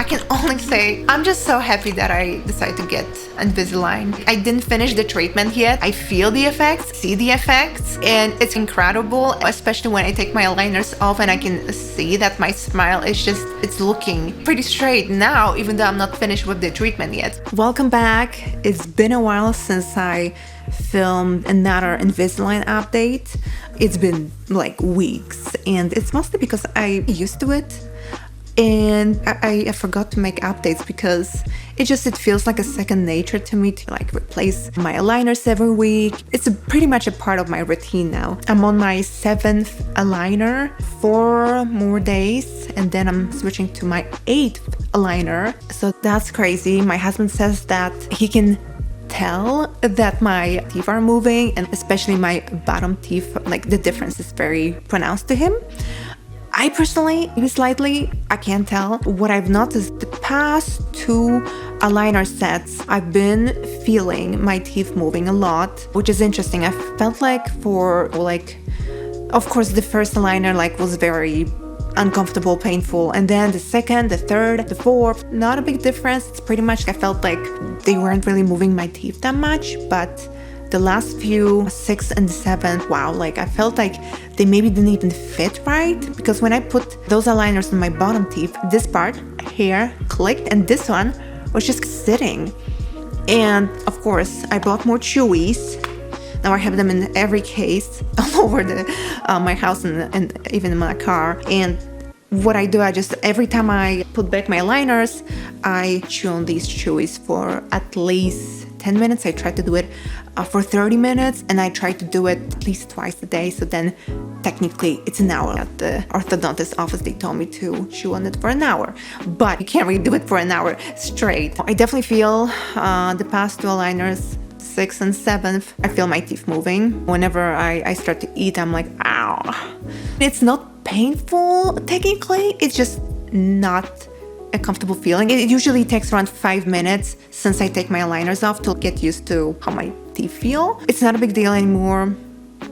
can only say I'm just so happy that I decided to get Invisalign. I didn't finish the treatment yet. I feel the effects, see the effects, and it's incredible, especially when I take my aligners off and I can see that my smile is just, it's looking pretty straight now, even though I'm not finished with the treatment yet. Welcome back. It's been a while since I filmed another Invisalign update. It's been like weeks, and it's mostly because I'm used to it. And I forgot to make updates because it feels like a second nature to me to like replace my aligners every week. It's pretty much a part of my routine now. I'm on my 7th aligner, 4 more days, and then I'm switching to my 8th aligner. So that's crazy. My husband says that he can tell that my teeth are moving, and especially my bottom teeth, like the difference is very pronounced to him. I personally, slightly, I can't tell. What I've noticed the past 2 aligner sets, I've been feeling my teeth moving a lot, which is interesting. I felt like of course the first aligner was very uncomfortable, painful, and then the second, the third, the fourth, not a big difference. It's pretty much, I felt like they weren't really moving my teeth that much, but the last few, 6th and 7th, wow, I felt like they maybe didn't even fit right, because when I put those aligners on my bottom teeth, this part here clicked and this one was just sitting. And of course, I bought more chewies. Now I have them in every case all over my house and even in my car. And what I do, every time I put back my aligners, I chew on these chewies for at least 10 minutes. I try to do it for 30 minutes, and I try to do it at least twice a day. So then technically it's an hour. At the orthodontist office, they told me to chew on it for an hour, but you can't really do it for an hour straight. I definitely feel the past 2 aligners, 6th and 7th, I feel my teeth moving. Whenever I start to eat, I'm like, ow. It's not painful technically, it's just not a comfortable feeling. It usually takes around 5 minutes since I take my aligners off to get used to how my teeth feel. It's not a big deal anymore.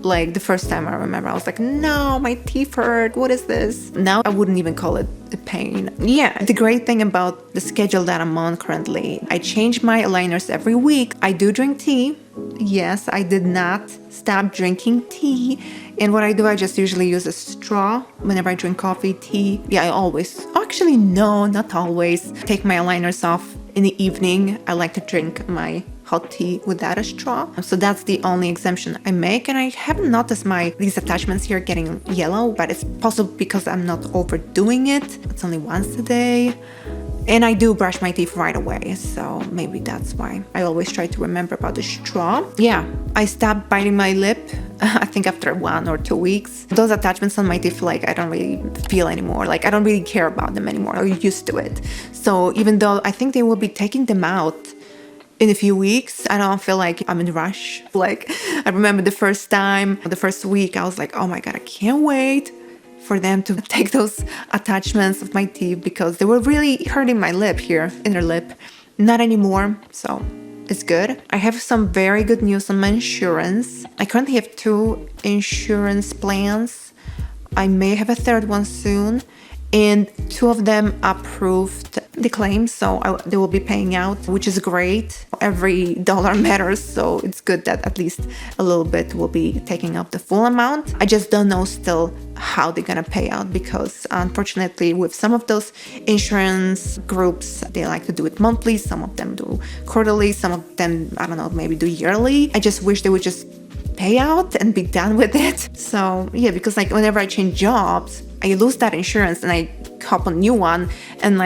Like the first time I remember, I was like, no, my teeth hurt. What is this? Now I wouldn't even call it a pain. Yeah, the great thing about the schedule that I'm on currently, I change my aligners every week. I do drink tea. Yes, I did not stop drinking tea. And what I do, I just usually use a straw whenever I drink coffee, tea. Yeah, I always, actually no, not always, take my aligners off in the evening. I like to drink my hot tea without a straw. So that's the only exemption I make. And I haven't noticed these attachments here getting yellow, but it's possible because I'm not overdoing it. It's only once a day. And I do brush my teeth right away, so maybe that's why. I always try to remember about the straw. Yeah, I stopped biting my lip, I think after 1 or 2 weeks. Those attachments on my teeth, I don't really feel anymore. I don't really care about them anymore. I'm used to it. So even though I think they will be taking them out in a few weeks, I don't feel like I'm in a rush. I remember the first week, I was like, oh my God, I can't wait for them to take those attachments of my teeth because they were really hurting my lip here, inner lip. Not anymore, so it's good. I have some very good news on my insurance. I currently have 2 insurance plans. I may have a 3rd one soon, and 2 of them approved the claims, so they will be paying out, which is great. Every dollar matters, so it's good that at least a little bit will be taking up the full amount. I just don't know still how they're gonna pay out because unfortunately with some of those insurance groups, they like to do it monthly, some of them do quarterly, some of them, I don't know, maybe do yearly. I just wish they would just pay out and be done with it. So yeah, because whenever I change jobs, I lose that insurance and I hop on a new one, and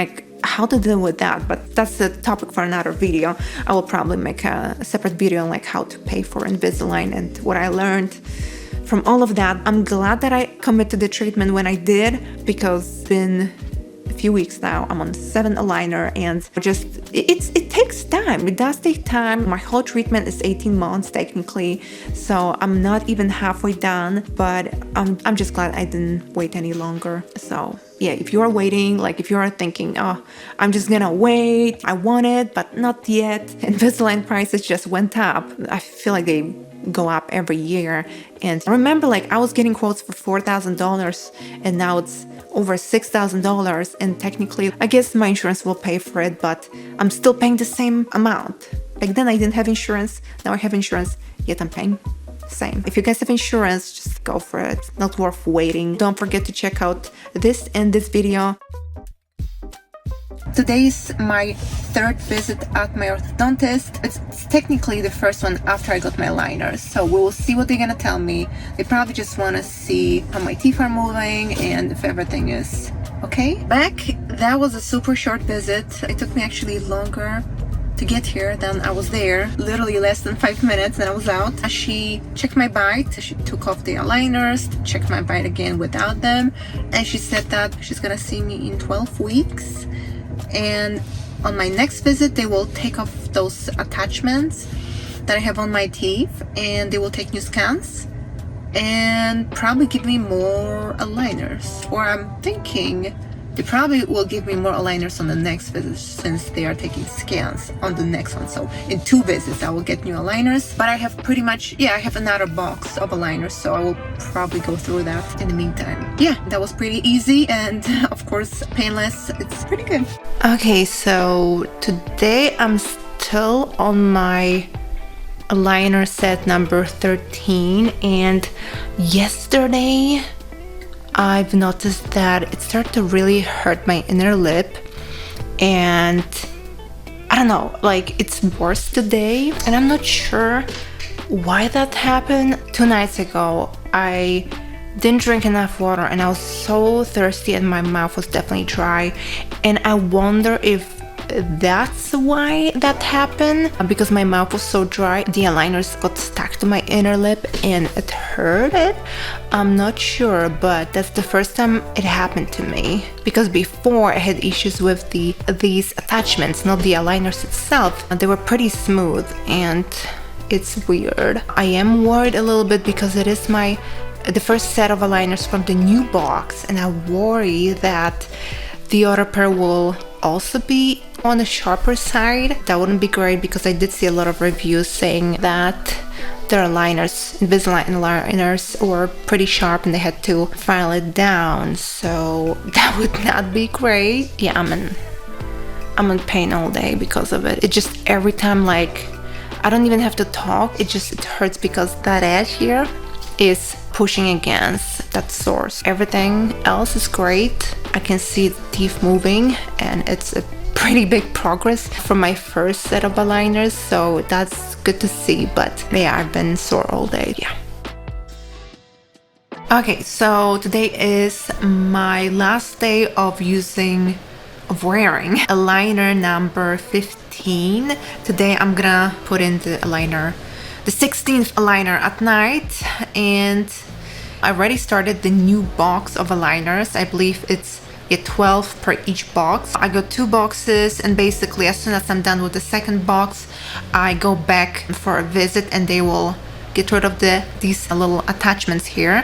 how to deal with that. But that's a topic for another video. I will probably make a separate video on how to pay for Invisalign and what I learned from all of that. I'm glad that I committed to the treatment when I did, because it's been a few weeks now. I'm on 7th aligner, and it takes time. It does take time. My whole treatment is 18 months technically, so I'm not even halfway done, but I'm just glad I didn't wait any longer. So yeah, if you are waiting, if you are thinking, oh, I'm just gonna wait, I want it, but not yet, Invisalign prices just went up. I feel like they go up every year. And I remember like I was getting quotes for $4,000 and now it's over $6,000, and technically I guess my insurance will pay for it, but I'm still paying the same amount. Back then I didn't have insurance, now I have insurance, yet I'm paying the same. If you guys have insurance, just go for it. Not worth waiting. Don't forget to check out this and this video. Today's my third visit at my orthodontist. It's technically the first one after I got my aligners, so we will see what they're gonna tell me. They probably just want to see how my teeth are moving and if everything is okay. That was a super short visit. It took me actually longer to get here than I was there. Literally less than 5 minutes and I was out. She checked my bite. She took off the aligners, checked my bite again without them, and she said that she's gonna see me in 12 weeks. And on my next visit, they will take off those attachments that I have on my teeth, and they will take new scans and probably give me more aligners. Or I'm thinking they probably will give me more aligners on the next visit, since they are taking scans on the next one. So in 2 visits I will get new aligners, but I have pretty much, I have another box of aligners, so I will probably go through that in the meantime. That was pretty easy and of course painless. It's pretty good. Okay, so today I'm still on my aligner set number 13, and yesterday I've noticed that it started to really hurt my inner lip, and I don't know, like it's worse today, and I'm not sure why that happened. 2 nights ago I didn't drink enough water and I was so thirsty and my mouth was definitely dry, and I wonder if that's why that happened, because my mouth was so dry. The aligners got stuck to my inner lip and it hurt it. I'm not sure, but that's the first time it happened to me, because before I had issues with these attachments, not the aligners itself. They were pretty smooth and it's weird. I am worried a little bit because it is the first set of aligners from the new box, and I worry that the other pair will also be on the sharper side. That wouldn't be great, because I did see a lot of reviews saying that their aligners, Invisalign aligners, were pretty sharp and they had to file it down, so that would not be great. I'm in pain all day because of it. It just, every time, like, I don't even have to talk, it hurts because that edge here is pushing against that source. Everything else is great. I can see the teeth moving, and it's a pretty big progress from my first set of aligners, so that's good to see. But I've been sore all day. Okay, so today is my last day of wearing aligner number 15. Today I'm gonna put in the 16th aligner at night, and I already started the new box of aligners. I believe it's 12 per each box. I got 2 boxes, and basically as soon as I'm done with the second box, I go back for a visit and they will get rid of these little attachments here,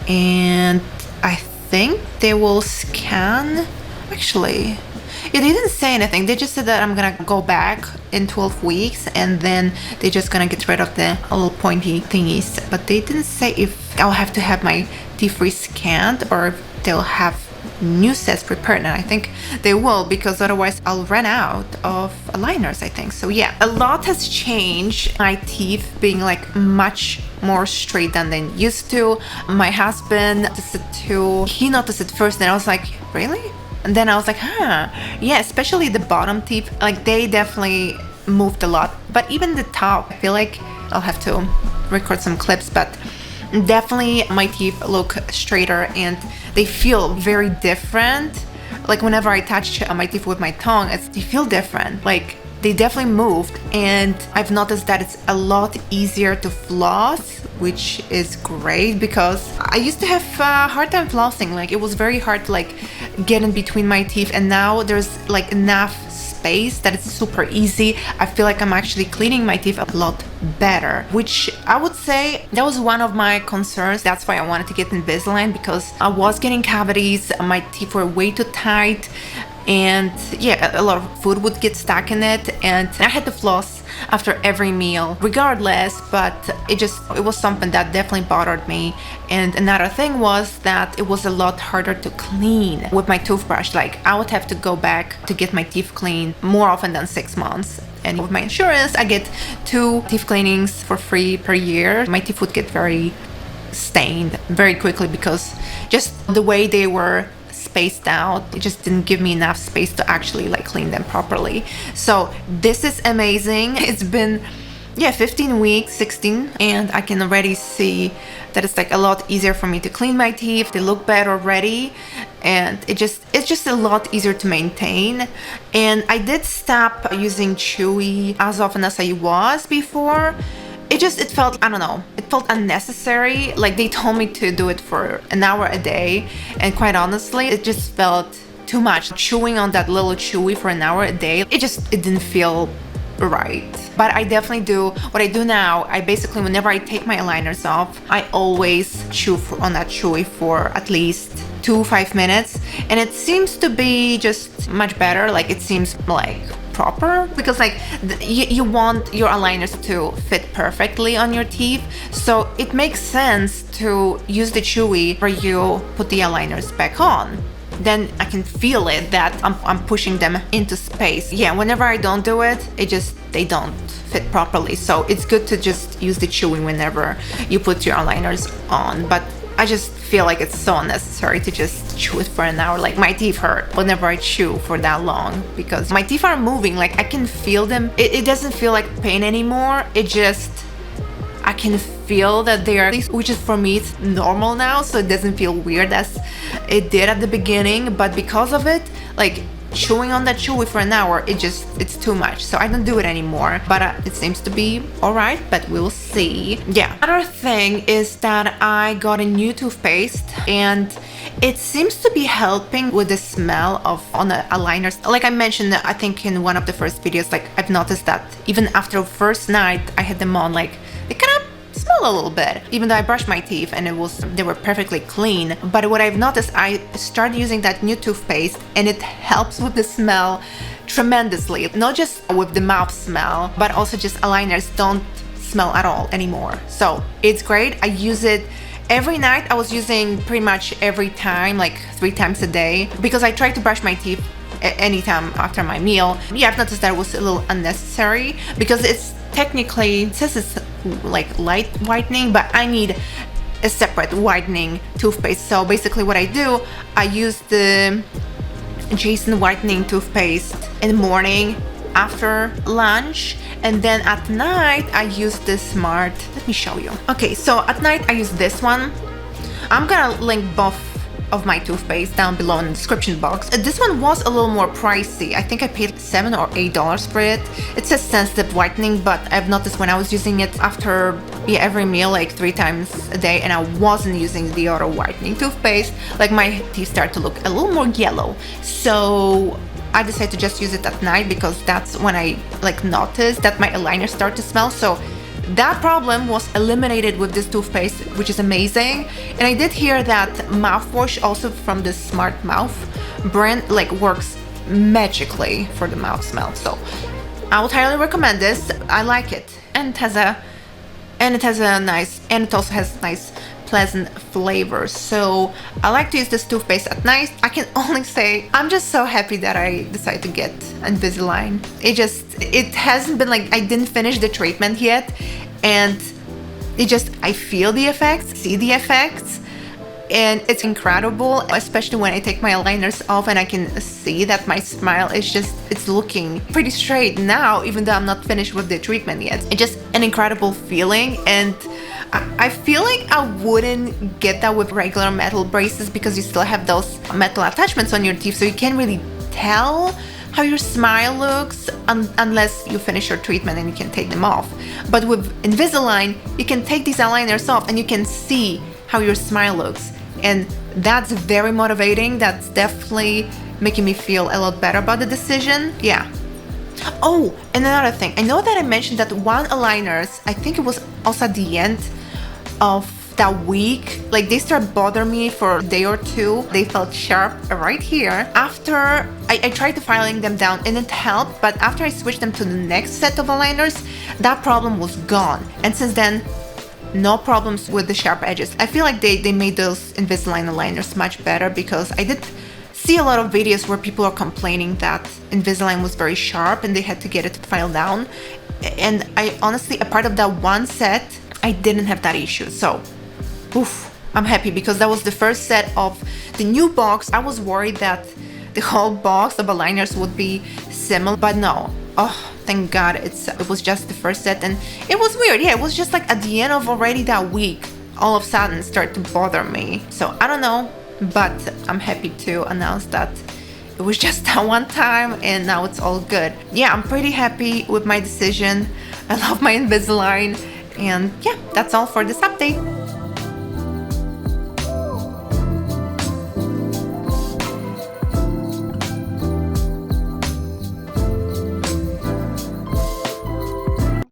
and I think they will scan. Actually, they didn't say anything. They just said that I'm gonna go back in 12 weeks and then they're just gonna get rid of the little pointy thingies, but they didn't say if I'll have to have my teeth rescanned or if they'll have new sets prepared. And I think they will, because otherwise I'll run out of aligners, I think. So a lot has changed. My teeth being like much more straight than they used to. My husband noticed it too. He noticed it first and I was like, really? And then I was like, especially the bottom teeth, like they definitely moved a lot. But even the top, I feel like I'll have to record some clips, but definitely my teeth look straighter and they feel very different. Like whenever I touch my teeth with my tongue, they feel different. Like they definitely moved, and I've noticed that it's a lot easier to floss, which is great because I used to have a hard time flossing. Like it was very hard to like get in between my teeth, and now there's like enough space that it's super easy. I feel like I'm actually cleaning my teeth a lot better, which I would say that was one of my concerns. That's why I wanted to get Invisalign, because I was getting cavities, my teeth were way too tight, and a lot of food would get stuck in it, and I had to floss after every meal regardless, but it was something that definitely bothered me. And another thing was that it was a lot harder to clean with my toothbrush. Like I would have to go back to get my teeth cleaned more often than 6 months. And with my insurance, I get 2 teeth cleanings for free per year. My teeth would get very stained very quickly because just the way they were spaced out, it just didn't give me enough space to actually like clean them properly. So this is amazing. It's been 15 weeks, 16, and I can already see that it's like a lot easier for me to clean my teeth. They look better already, and it's just a lot easier to maintain. And I did stop using Chewy as often as I was before. It felt, I don't know, it felt unnecessary. Like they told me to do it for an hour a day, and quite honestly, it just felt too much. Chewing on that little Chewy for an hour a day, it didn't feel right. But I definitely do what I do now. I basically, whenever I take my aligners off, I always chew on that Chewy for at least 2-5 minutes, and it seems to be just much better. Like it seems like proper, because like you want your aligners to fit perfectly on your teeth, so it makes sense to use the Chewy where you put the aligners back on. Then I can feel it that I'm pushing them into space. Yeah, whenever I don't do it, they don't fit properly. So it's good to just use the Chewy whenever you put your aligners on. But I just feel like it's so unnecessary to just chew it for an hour. Like my teeth hurt whenever I chew for that long because my teeth are moving. Like I can feel them. It doesn't feel like pain anymore. I can feel that they are, which is for me, it's normal now, so it doesn't feel weird as it did at the beginning. But because of it, like chewing on that Chewy for an hour, it's too much, so I don't do it anymore. But it seems to be all right, but we'll see. Yeah, another thing is that I got a new toothpaste, and it seems to be helping with the smell on the aligners. Like I mentioned, I think in one of the first videos, like I've noticed that even after the first night I had them on, like they kind of smell a little bit, even though I brushed my teeth and they were perfectly clean. But what I've noticed, I started using that new toothpaste, and it helps with the smell tremendously. Not just with the mouth smell, but also just aligners don't smell at all anymore. So it's great. I use it every night. I was using pretty much every time, like 3 times a day, because I try to brush my teeth anytime after my meal. Yeah, I've noticed that it was a little unnecessary because it says it's like light whitening, but I need a separate whitening toothpaste. So basically what I do, I use the Jason whitening toothpaste in the morning after lunch, and then at night I use the Smart. Let me show you. Okay, so at night I use this one. I'm gonna link both of my toothpaste down below in the description box. This one was a little more pricey. I think I paid $7 or $8 for it. It says sensitive whitening, but I've noticed when I was using it after every meal, like 3 times a day, and I wasn't using the auto whitening toothpaste, like my teeth start to look a little more yellow. So I decided to just use it at night because that's when I like noticed that my aligners start to smell. So that problem was eliminated with this toothpaste, which is amazing. And I did hear that mouthwash also from the Smart Mouth brand like works magically for the mouth smell. So I would highly recommend this. I like it, and it also has nice pleasant flavors. So I like to use this toothpaste at night. I can only say I'm just so happy that I decided to get Invisalign. It hasn't been like I didn't finish the treatment yet, and I feel the effects, see the effects, and it's incredible, especially when I take my aligners off and I can see that my smile is it's looking pretty straight now, even though I'm not finished with the treatment yet. It's just an incredible feeling, and I feel like I wouldn't get that with regular metal braces because you still have those metal attachments on your teeth, so you can't really tell how your smile looks unless you finish your treatment and you can take them off. But with Invisalign, you can take these aligners off and you can see how your smile looks, and that's very motivating. That's definitely making me feel a lot better about the decision. Yeah. Oh, and another thing, I know that I mentioned that one aligners, I think it was also at the end of that week, like they started bothering me for a day or two. They felt sharp right here. After I tried to filing them down and it helped, but after I switched them to the next set of aligners, that problem was gone. And since then, no problems with the sharp edges. I feel like they made those Invisalign aligners much better, because I did see a lot of videos where people are complaining that Invisalign was very sharp and they had to get it filed down. And I honestly, a part of that one set, I didn't have that issue. So, oof, I'm happy, because that was the first set of the new box. I was worried that the whole box of aligners would be similar, but no. Oh, thank God it was just the first set. And it was weird. Yeah, it was just like at the end of already that week, all of a sudden started to bother me. So I don't know, but I'm happy to announce that it was just that one time and now it's all good. Yeah, I'm pretty happy with my decision. I love my Invisalign. And yeah, that's all for this update.